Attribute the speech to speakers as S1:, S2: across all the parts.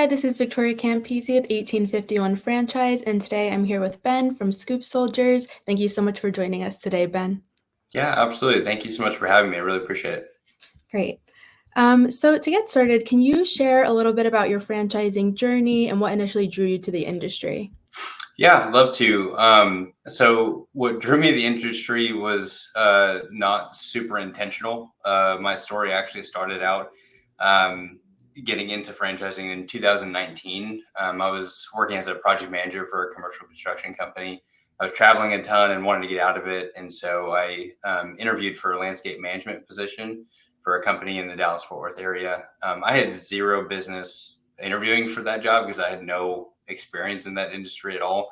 S1: Hi, this is Victoria Campisi with 1851 Franchise, and today I'm here with Ben from Scoop Soldiers. Thank you so much for joining us today, Ben.
S2: Yeah, absolutely. Thank you so much for having me. I really appreciate it.
S1: Great. So to get started, can you share a little bit about your franchising journey and what initially drew you to the industry?
S2: Yeah, I'd love to. So what drew me to the industry was not super intentional. My story actually started out um, getting into franchising in 2019. I was working as a project manager for a commercial construction company. I was traveling a ton and wanted to get out of it. And so I interviewed for a landscape management position for a company in the Dallas-Fort Worth area. I had zero business interviewing for that job because I had no experience in that industry at all.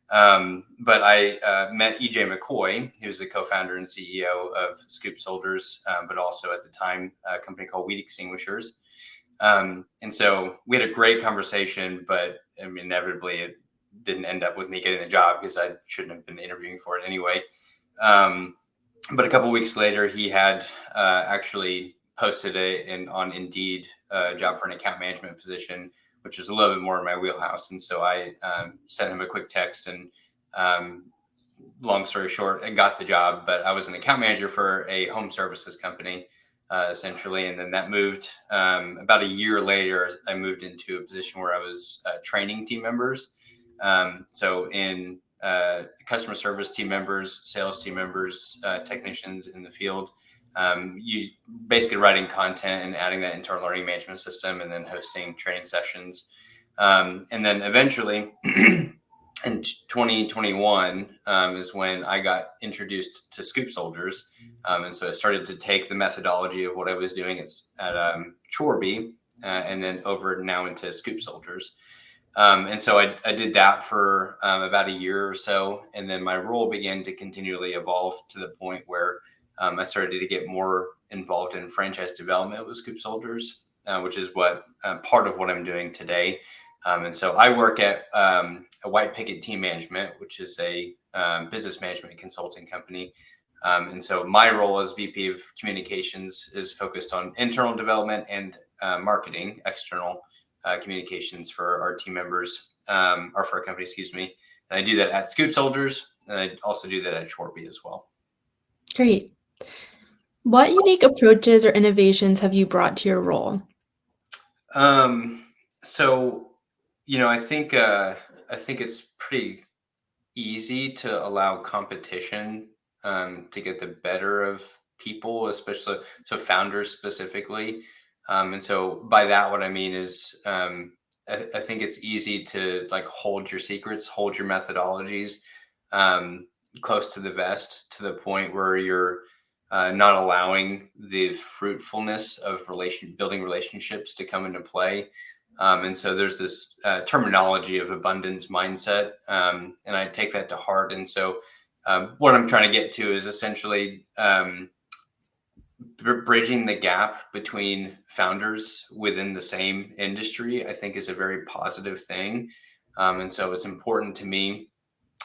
S2: But I met EJ McCoy, who's the co-founder and CEO of Scoop Soldiers, but also at the time a company called Weed Extinguishers. And so we had a great conversation, but inevitably it didn't end up with me getting the job because I shouldn't have been interviewing for it anyway. But a couple of weeks later, he had actually posted on Indeed a job for an account management position, which is a little bit more in my wheelhouse. And so I sent him a quick text and long story short, I got the job, but I was an account manager for a home services company, essentially. And then that moved about a year later, I moved into a position where I was training team members. So in customer service team members, sales team members, technicians in the field, you basically writing content and adding that into our learning management system and then hosting training sessions. And then eventually in 2021 is when I got introduced to Scoop Soldiers. And so I started to take the methodology of what I was doing at Chorbie and then over now into Scoop Soldiers. And so I did that for about a year or so. And then my role began to continually evolve to the point where I started to get more involved in franchise development with Scoop Soldiers, which is what part of what I'm doing today. And so I work at a White Picket Team Management, which is a business management consulting company. And so my role as VP of Communications is focused on internal development and marketing, external communications for our team members, or for our company, excuse me. And I do that at Scoop Soldiers, and I also do that at Chorbie as well.
S1: Great. What unique approaches or innovations have you brought to your role?
S2: So, I think it's pretty easy to allow competition to get the better of people, especially so founders specifically. And so by that, what I mean is I think it's easy to like hold your secrets, hold your methodologies close to the vest to the point where you're not allowing the fruitfulness of building relationships to come into play. And so there's this terminology of abundance mindset, and I take that to heart. And so what I'm trying to get to is essentially bridging the gap between founders within the same industry, I think is a very positive thing. And so it's important to me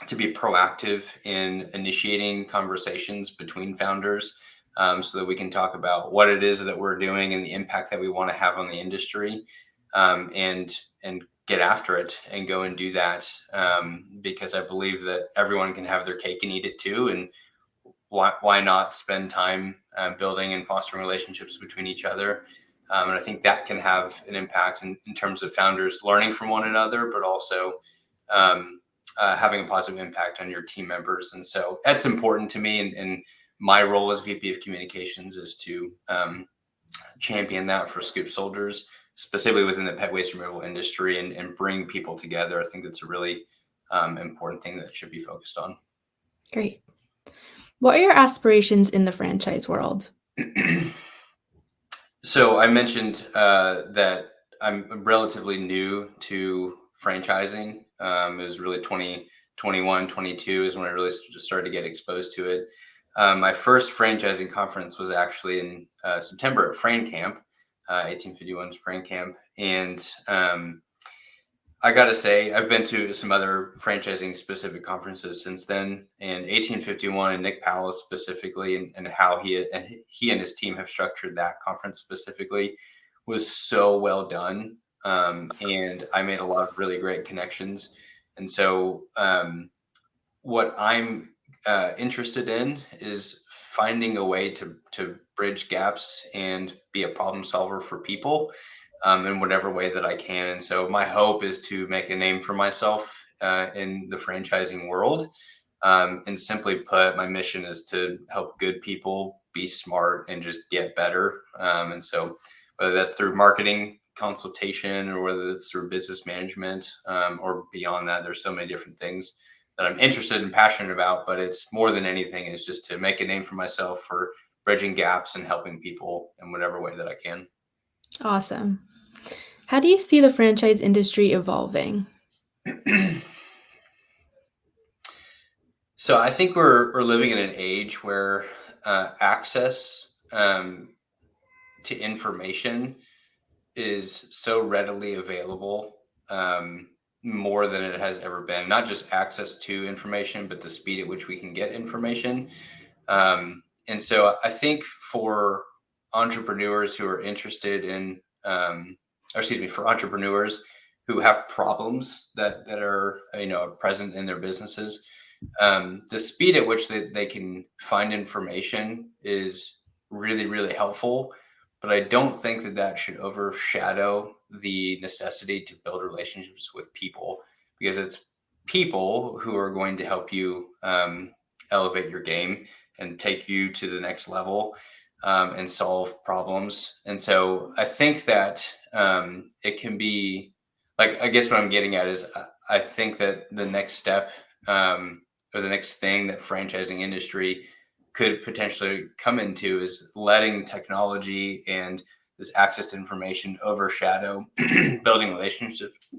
S2: to be proactive in initiating conversations between founders so that we can talk about what it is that we're doing and the impact that we want to have on the industry, and get after it and go and do that, because I believe that everyone can have their cake and eat it too. And why not spend time building and fostering relationships between each other? And I think that can have an impact in terms of founders learning from one another, but also having a positive impact on your team members. And so that's important to me. And my role as VP of Communications is to champion that for Scoop Soldiers, specifically within the pet waste removal industry, and bring people together. I think that's a really important thing that should be focused on.
S1: Great. What are your aspirations in the franchise world?
S2: So I mentioned that I'm relatively new to franchising. It was really 2021, 22 is when I really started to get exposed to it. My first franchising conference was actually in September at Fran Camp, 1851's Fran Camp. And I got to say, I've been to some other franchising specific conferences since then, and 1851 and Nick Powell specifically, and how he and his team have structured that conference specifically was so well done. and I made a lot of really great connections. And so what I'm interested in is finding a way to bridge gaps and be a problem solver for people in whatever way that I can. And so my hope is to make a name for myself in the franchising world. And simply put, my mission is to help good people be smart and just get better. And so whether that's through marketing consultation or whether it's through business management or beyond that, there's so many different things that I'm interested and passionate about. But it's more than anything is just to make a name for myself for bridging gaps and helping people in whatever way that I can.
S1: Awesome. How do you see the franchise industry evolving?
S2: So I think we're living in an age where access to information is so readily available, more than it has ever been. Not just access to information, but the speed at which we can get information. And so I think for entrepreneurs who are interested in, or excuse me, for entrepreneurs who have problems that are present in their businesses, the speed at which they can find information is really, really helpful. But I don't think that should overshadow the necessity to build relationships with people, because it's people who are going to help you elevate your game and take you to the next level and solve problems. And so I think that it can be like, I guess what I'm getting at is I think that the next step or the next thing that franchising industry could potentially come into is letting technology and this access to information overshadow building relationships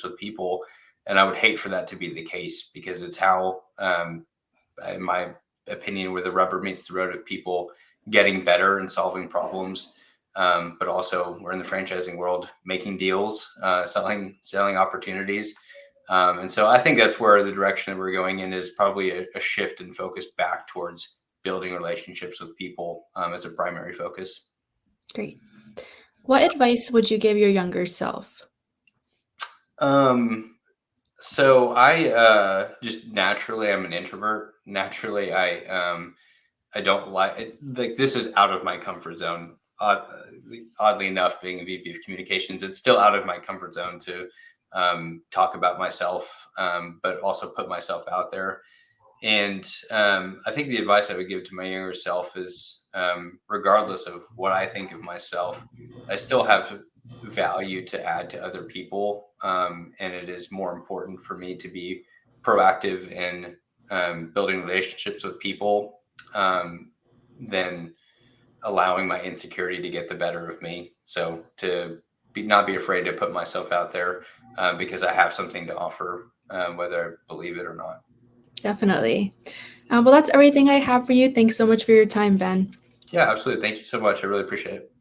S2: with people. And I would hate for that to be the case, because it's how, in my opinion, where the rubber meets the road of people getting better and solving problems. But also we're in the franchising world, making deals, selling opportunities. And so I think that's where the direction that we're going in is probably a shift in focus back towards building relationships with people as a primary focus.
S1: Great. What advice would you give your younger self?
S2: So I just naturally, I'm an introvert. Naturally, I don't like this is out of my comfort zone. Oddly enough, being a VP of communications, it's still out of my comfort zone to talk about myself, but also put myself out there. And I think the advice I would give to my younger self is, regardless of what I think of myself, I still have value to add to other people. And it is more important for me to be proactive in building relationships with people than allowing my insecurity to get the better of me. So not be afraid to put myself out there because I have something to offer, whether I believe it or not.
S1: Definitely. Well, that's everything I have for you. Thanks so much for your time, Ben.
S2: Yeah, absolutely. Thank you so much. I really appreciate it.